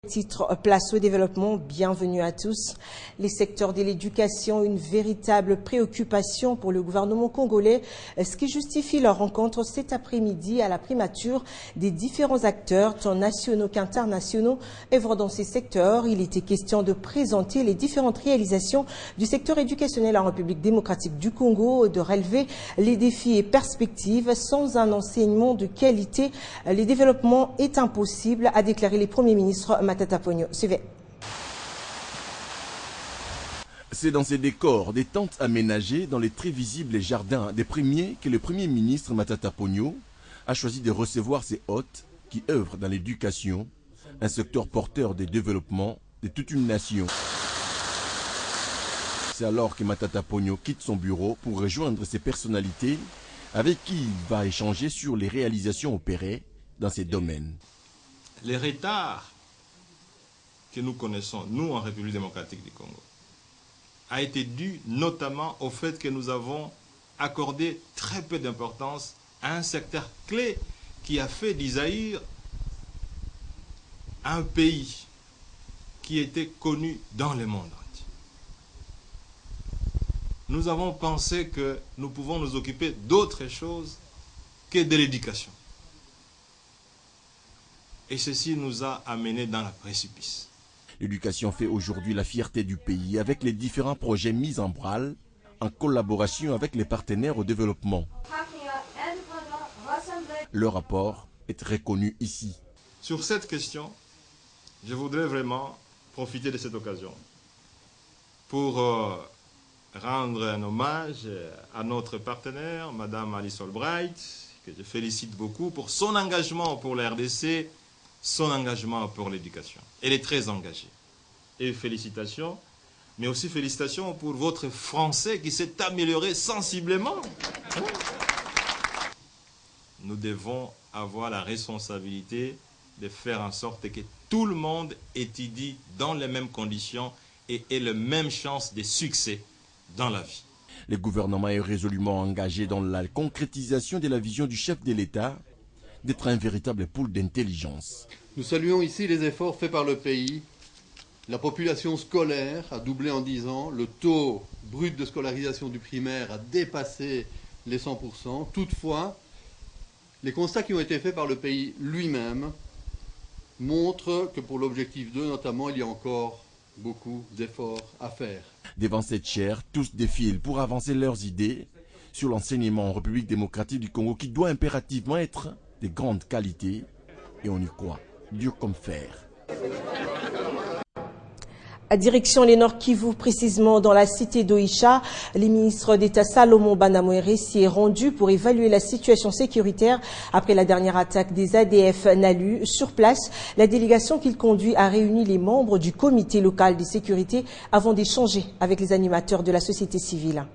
Titre place au développement, bienvenue à tous. Les secteurs de l'éducation, une véritable préoccupation pour le gouvernement congolais, ce qui justifie leur rencontre cet après-midi à la primature des différents acteurs, tant nationaux qu'internationaux, œuvrant dans ces secteurs. Il était question de présenter les différentes réalisations du secteur éducationnel en République démocratique du Congo, de relever les défis et perspectives. Sans un enseignement de qualité, le développement est impossible, a déclaré le Premier ministre Matata Ponyo. Suivez. C'est dans ces décors des tentes aménagées dans les très visibles jardins des premiers que le Premier ministre Matata Ponyo a choisi de recevoir ses hôtes qui œuvrent dans l'éducation, un secteur porteur des développements de toute une nation. C'est alors que Matata Ponyo quitte son bureau pour rejoindre ces personnalités avec qui il va échanger sur les réalisations opérées dans ces domaines. Les retards que nous connaissons, nous, en République démocratique du Congo, a été dû notamment au fait que nous avons accordé très peu d'importance à un secteur clé qui a fait d'Isaïr un pays qui était connu dans le monde entier. Nous avons pensé que nous pouvons nous occuper d'autre chose que de l'éducation. Et ceci nous a amenés dans la précipice. L'éducation fait aujourd'hui la fierté du pays avec les différents projets mis en branle en collaboration avec les partenaires au développement. Le rapport est reconnu ici. Sur cette question, je voudrais vraiment profiter de cette occasion pour rendre un hommage à notre partenaire, Madame Alice Albright, que je félicite beaucoup pour son engagement pour la RDC, son engagement pour l'éducation. Elle est très engagée. Et félicitations, mais aussi félicitations pour votre français qui s'est amélioré sensiblement. Nous devons avoir la responsabilité de faire en sorte que tout le monde étudie dans les mêmes conditions et ait les mêmes chances de succès dans la vie. Le gouvernement est résolument engagé dans la concrétisation de la vision du chef de l'État d'être un véritable pôle d'intelligence. Nous saluons ici les efforts faits par le pays. La population scolaire a doublé en 10 ans. Le taux brut de scolarisation du primaire a dépassé les 100%. Toutefois, les constats qui ont été faits par le pays lui-même montrent que pour l'objectif 2, notamment, il y a encore beaucoup d'efforts à faire. Devant cette chaire, tous défilent pour avancer leurs idées sur l'enseignement en République démocratique du Congo qui doit impérativement être de grande qualité, et on y croit, dur comme fer. À direction les Nord Kivu, précisément dans la cité d'Oicha, le ministre d'État Salomon Banamouéré s'y est rendu pour évaluer la situation sécuritaire après la dernière attaque des ADF Nalu. Sur place, la délégation qu'il conduit a réuni les membres du comité local de sécurité avant d'échanger avec les animateurs de la société civile.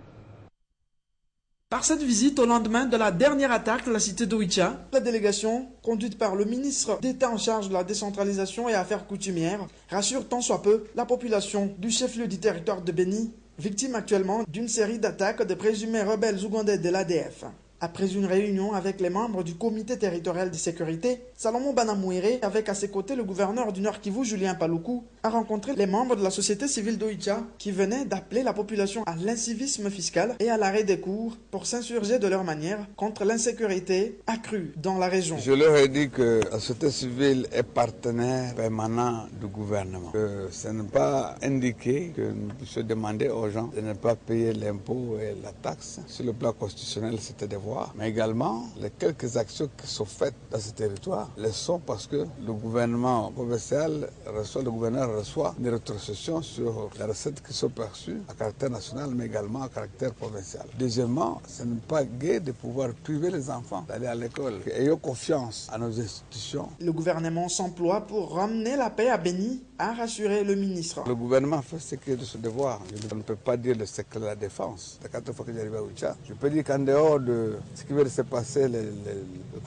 Par cette visite au lendemain de la dernière attaque de la cité d'Oicha, la délégation, conduite par le ministre d'État en charge de la décentralisation et affaires coutumières, rassure tant soit peu la population du chef-lieu du territoire de Beni, victime actuellement d'une série d'attaques de présumés rebelles ougandais de l'ADF. Après une réunion avec les membres du comité territorial de sécurité, Salomon Banamouéré, avec à ses côtés le gouverneur du Nord Kivu, Julien Paloukou, a rencontré les membres de la société civile d'Oicha qui venaient d'appeler la population à l'incivisme fiscal et à l'arrêt des cours pour s'insurger de leur manière contre l'insécurité accrue dans la région. Je leur ai dit que la société civile est partenaire permanent du gouvernement. Que ce n'est pas indiqué que nous puissions demander aux gens de ne pas payer l'impôt et la taxe. Sur le plan constitutionnel, c'était devoir. Mais également, les quelques actions qui sont faites dans ce territoire le sont parce que le gouvernement provincial le gouverneur reçoit des rétrocessions sur les recettes qui sont perçues à caractère national, mais également à caractère provincial. Deuxièmement, ce n'est pas gai de pouvoir priver les enfants d'aller à l'école. Ayons confiance à nos institutions. Le gouvernement s'emploie pour ramener la paix à Beni, a rassuré le ministre. Le gouvernement fait ce qui est de son devoir. Je ne peux pas dire le secret de la défense. La 4 fois que j'arrive à Oicha, je peux dire qu'en dehors de ce qui vient de se passer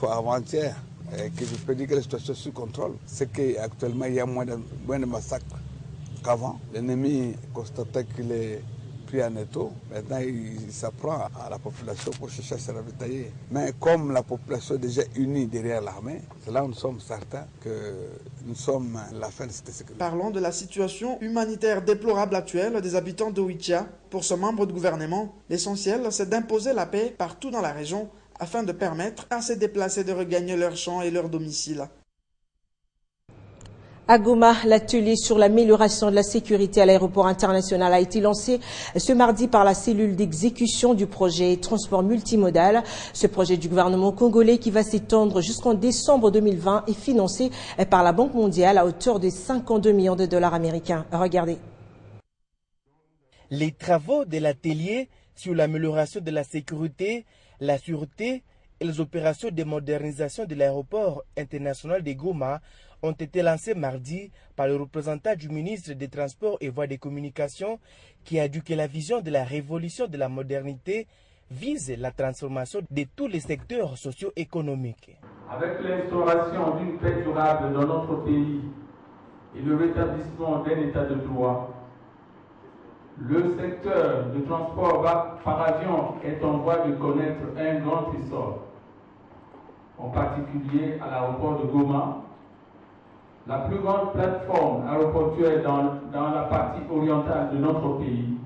avant-hier, et que je peux dire que la situation est sous contrôle, c'est qu'actuellement il y a moins de massacres qu'avant. L'ennemi constatait qu'il est pris en étau. Maintenant, il s'apprend à la population pour chercher à se ravitailler. Mais comme la population est déjà unie derrière l'armée, c'est là où nous sommes certains que nous sommes à la fin de cette sécurité. Parlons de la situation humanitaire déplorable actuelle des habitants de Oicha. Pour ce membre du gouvernement, l'essentiel, c'est d'imposer la paix partout dans la région afin de permettre à ces déplacés de regagner leurs champs et leurs domiciles. À Goma, l'atelier sur l'amélioration de la sécurité à l'aéroport international a été lancé ce mardi par la cellule d'exécution du projet transport multimodal. Ce projet du gouvernement congolais qui va s'étendre jusqu'en décembre 2020 est financé par la Banque mondiale à hauteur de 52 millions de dollars américains. Regardez. Les travaux de l'atelier sur l'amélioration de la sécurité, la sûreté et les opérations de modernisation de l'aéroport international de Goma ont été lancés mardi par le représentant du ministre des Transports et Voies de Communication qui a dit que la vision de la révolution de la modernité vise la transformation de tous les secteurs socio-économiques. Avec l'instauration d'une paix durable dans notre pays et le rétablissement d'un état de droit, le secteur de transport par avion est en voie de connaître un grand essor, en particulier à l'aéroport de Goma, la plus grande plateforme aéroportuaire dans la partie orientale de notre pays.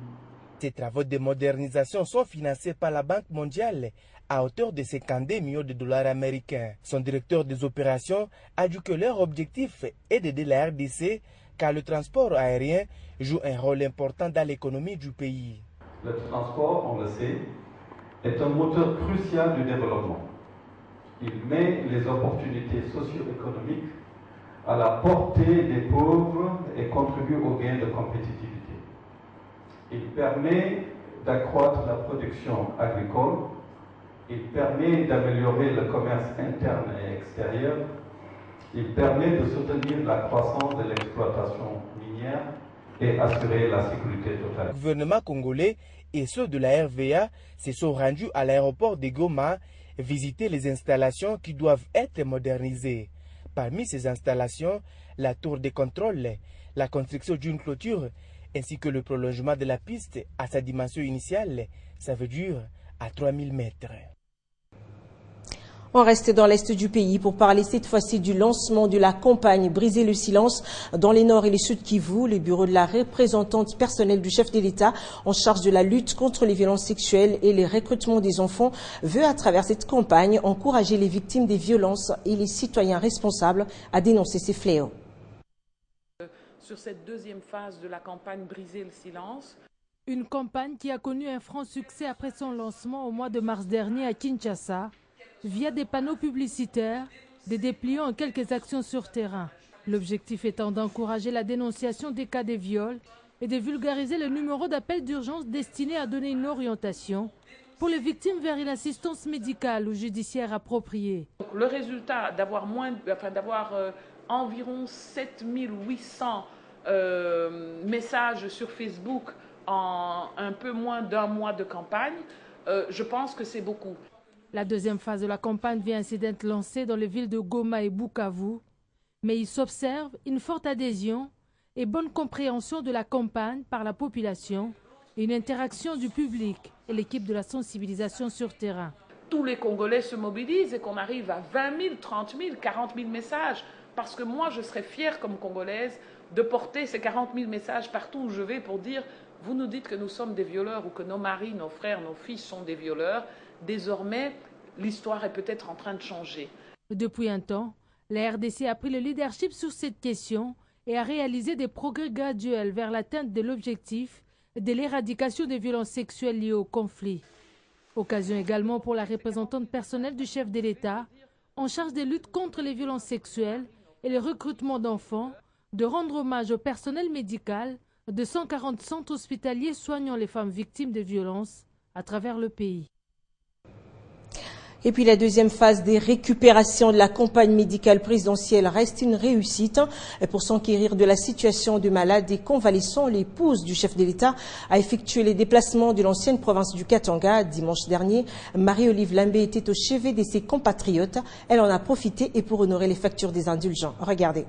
Ces travaux de modernisation sont financés par la Banque mondiale à hauteur de 52 millions de dollars américains. Son directeur des opérations a dit que leur objectif est d'aider la RDC car le transport aérien joue un rôle important dans l'économie du pays. Le transport, on le sait, est un moteur crucial du développement. Il met les opportunités socio-économiques à la portée des pauvres et contribue au gain de compétitivité. Il permet d'accroître la production agricole, il permet d'améliorer le commerce interne et extérieur, il permet de soutenir la croissance de l'exploitation minière et assurer la sécurité totale. Le gouvernement congolais et ceux de la RVA se sont rendus à l'aéroport de Goma visiter les installations qui doivent être modernisées. Parmi ces installations, la tour de contrôle, la construction d'une clôture ainsi que le prolongement de la piste à sa dimension initiale, ça veut dire à 3000 mètres. On reste dans l'est du pays pour parler cette fois-ci du lancement de la campagne Briser le silence dans les Nord et les Sud Kivu. Le bureau de la représentante personnelle du chef de l'État en charge de la lutte contre les violences sexuelles et les recrutements des enfants veut à travers cette campagne encourager les victimes des violences et les citoyens responsables à dénoncer ces fléaux. Sur cette deuxième phase de la campagne Briser le silence. Une campagne qui a connu un franc succès après son lancement au mois de mars dernier à Kinshasa, via des panneaux publicitaires, des dépliants et quelques actions sur terrain. L'objectif étant d'encourager la dénonciation des cas de viol et de vulgariser le numéro d'appel d'urgence destiné à donner une orientation pour les victimes vers une assistance médicale ou judiciaire appropriée. Donc, le résultat d'avoir environ 7800 messages sur Facebook en un peu moins d'un mois de campagne, je pense que c'est beaucoup. La deuxième phase de la campagne vient ainsi d'être lancée dans les villes de Goma et Bukavu, mais il s'observe une forte adhésion et bonne compréhension de la campagne par la population et une interaction du public et l'équipe de la sensibilisation sur terrain. Tous les Congolais se mobilisent et qu'on arrive à 20 000, 30 000, 40 000 messages, parce que moi je serais fière comme Congolaise de porter ces 40 000 messages partout où je vais pour dire « vous nous dites que nous sommes des violeurs ou que nos maris, nos frères, nos fils sont des violeurs ». Désormais, l'histoire est peut-être en train de changer. Depuis un temps, la RDC a pris le leadership sur cette question et a réalisé des progrès graduels vers l'atteinte de l'objectif de l'éradication des violences sexuelles liées au conflit. Occasion également pour la représentante personnelle du chef de l'État, en charge des luttes contre les violences sexuelles et le recrutement d'enfants, de rendre hommage au personnel médical de 140 centres hospitaliers soignant les femmes victimes de violences à travers le pays. Et puis la deuxième phase des récupérations de la campagne médicale présidentielle reste une réussite. Pour s'enquérir de la situation de malades et convalescents, l'épouse du chef de l'État a effectué les déplacements de l'ancienne province du Katanga. Dimanche dernier, Marie-Olive Lambé était au chevet de ses compatriotes. Elle en a profité et pour honorer les factures des indulgents. Regardez.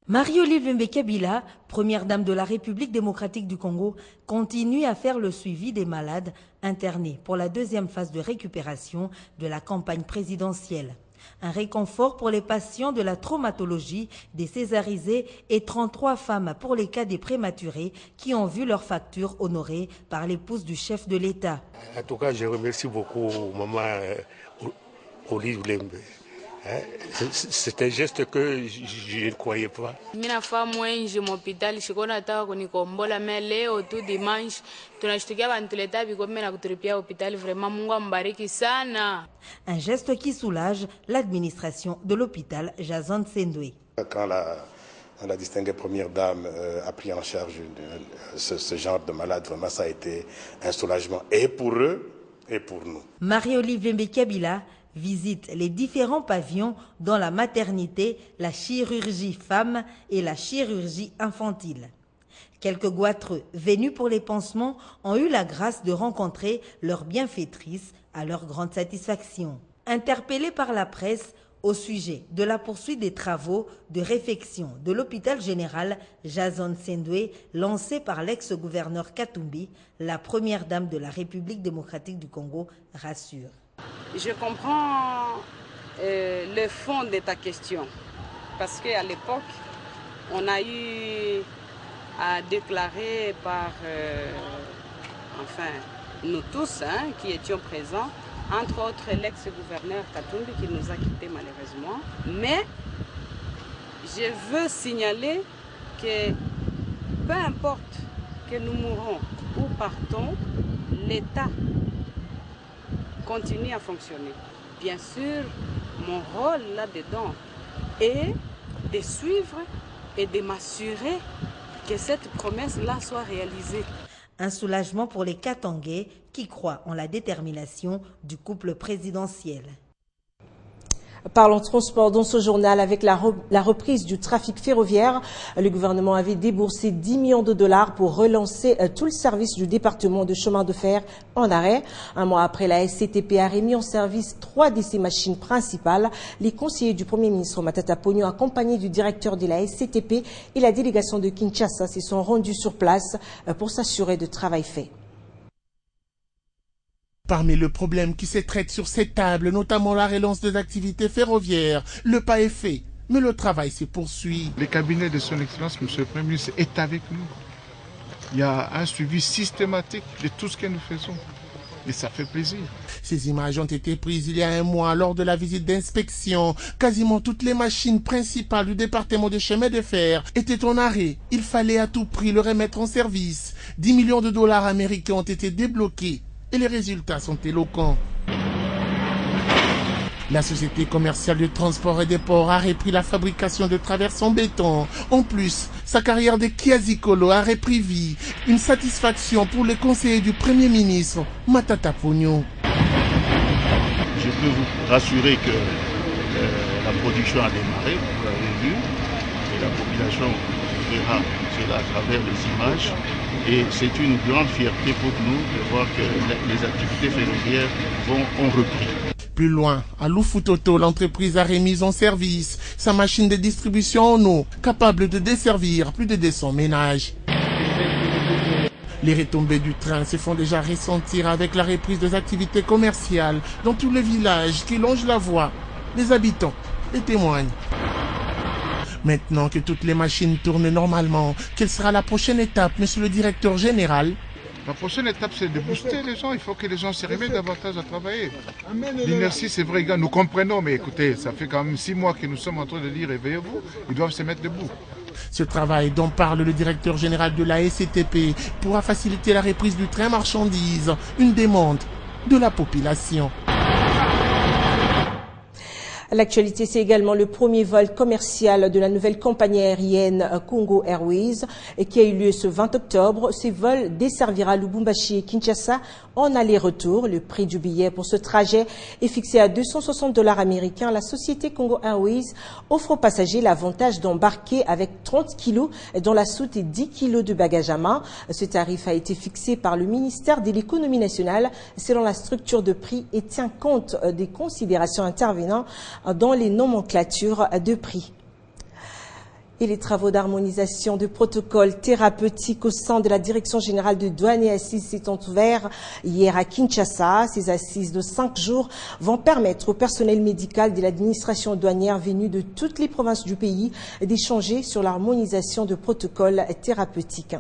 Marie-Olive Mbekabila, première dame de la République démocratique du Congo, continue à faire le suivi des malades internés pour la deuxième phase de récupération de la campagne présidentielle. Un réconfort pour les patients de la traumatologie, des césarisés et 33 femmes pour les cas des prématurés qui ont vu leur facture honorée par l'épouse du chef de l'État. En tout cas, je remercie beaucoup maman Olive Lembe. C'est un geste que je ne croyais pas. Un geste qui soulage l'administration de l'hôpital Jason Sendwe. Quand la distinguée première dame a pris en charge ce genre de malade, vraiment ça a été un soulagement et pour eux et pour nous. Marie-Olive Mbekabila visite les différents pavillons dans la maternité, la chirurgie femme et la chirurgie infantile. Quelques goitreux venus pour les pansements ont eu la grâce de rencontrer leur bienfaitrice à leur grande satisfaction. Interpellés par la presse au sujet de la poursuite des travaux de réfection de l'hôpital général Jason Sendwe lancé par l'ex-gouverneur Katumbi, la première dame de la République démocratique du Congo rassure. Je comprends le fond de ta question, parce qu'à l'époque, on a eu à déclarer par, nous tous qui étions présents, entre autres l'ex-gouverneur Katumbi qui nous a quittés malheureusement. Mais je veux signaler que peu importe que nous mourons ou partons, l'État continue à fonctionner. Bien sûr, mon rôle là-dedans est de suivre et de m'assurer que cette promesse-là soit réalisée. Un soulagement pour les Katangais qui croient en la détermination du couple présidentiel. Parlons transport dans ce journal avec la reprise du trafic ferroviaire. Le gouvernement avait déboursé 10 millions de dollars pour relancer tout le service du département de chemin de fer en arrêt. Un mois après, la SCTP a remis en service 3 de ses machines principales. Les conseillers du Premier ministre Matata Ponyo, accompagnés du directeur de la SCTP et la délégation de Kinshasa, se sont rendus sur place pour s'assurer de travail fait. Parmi les problèmes qui se traitent sur cette table, notamment la relance des activités ferroviaires, le pas est fait, mais le travail se poursuit. Le cabinet de son Excellence, M. le Premier ministre, est avec nous. Il y a un suivi systématique de tout ce que nous faisons. Et ça fait plaisir. Ces images ont été prises il y a un mois lors de la visite d'inspection. Quasiment toutes les machines principales du département de chemin de fer étaient en arrêt. Il fallait à tout prix le remettre en service. 10 millions de dollars américains ont été débloqués. Et les résultats sont éloquents. La société commerciale de transport et des ports a repris la fabrication de traverses en béton. En plus, sa carrière de Kiazikolo a repris vie. Une satisfaction pour les conseillers du Premier ministre, Matata Ponyo. Je peux vous rassurer que la production a démarré, vous l'avez vu, et la population verra cela à travers les images. Et c'est une grande fierté pour nous de voir que les activités ferroviaires ont repris. Plus loin, à Lufutoto, l'entreprise a remis en service sa machine de distribution en eau, capable de desservir plus de 200 ménages. Les retombées du train se font déjà ressentir avec la reprise des activités commerciales dans tous les villages qui longent la voie. Les habitants les témoignent. Maintenant que toutes les machines tournent normalement, quelle sera la prochaine étape, monsieur le directeur général? La prochaine étape, c'est de booster les gens. Il faut que les gens se réveillent davantage à travailler. L'inertie, c'est vrai, gars, nous comprenons, mais écoutez, ça fait quand même 6 mois que nous sommes en train de dire réveillez-vous. Ils doivent se mettre debout. Ce travail dont parle le directeur général de la SCTP pourra faciliter la reprise du train marchandises, une demande de la population. L'actualité, c'est également le premier vol commercial de la nouvelle compagnie aérienne Congo Airways qui a eu lieu ce 20 octobre. Ce vol desservira Lubumbashi et Kinshasa en aller-retour. Le prix du billet pour ce trajet est fixé à 260 $ américains. La société Congo Airways offre aux passagers l'avantage d'embarquer avec 30 kilos dans la soute et 10 kilos de bagages à main. Ce tarif a été fixé par le ministère de l'économie nationale selon la structure de prix et tient compte des considérations intervenant dans les nomenclatures de prix. Et les travaux d'harmonisation de protocoles thérapeutiques au sein de la Direction générale de douane et assises s'étant ouverts hier à Kinshasa. Ces assises de 5 jours vont permettre au personnel médical de l'administration douanière venu de toutes les provinces du pays d'échanger sur l'harmonisation de protocoles thérapeutiques.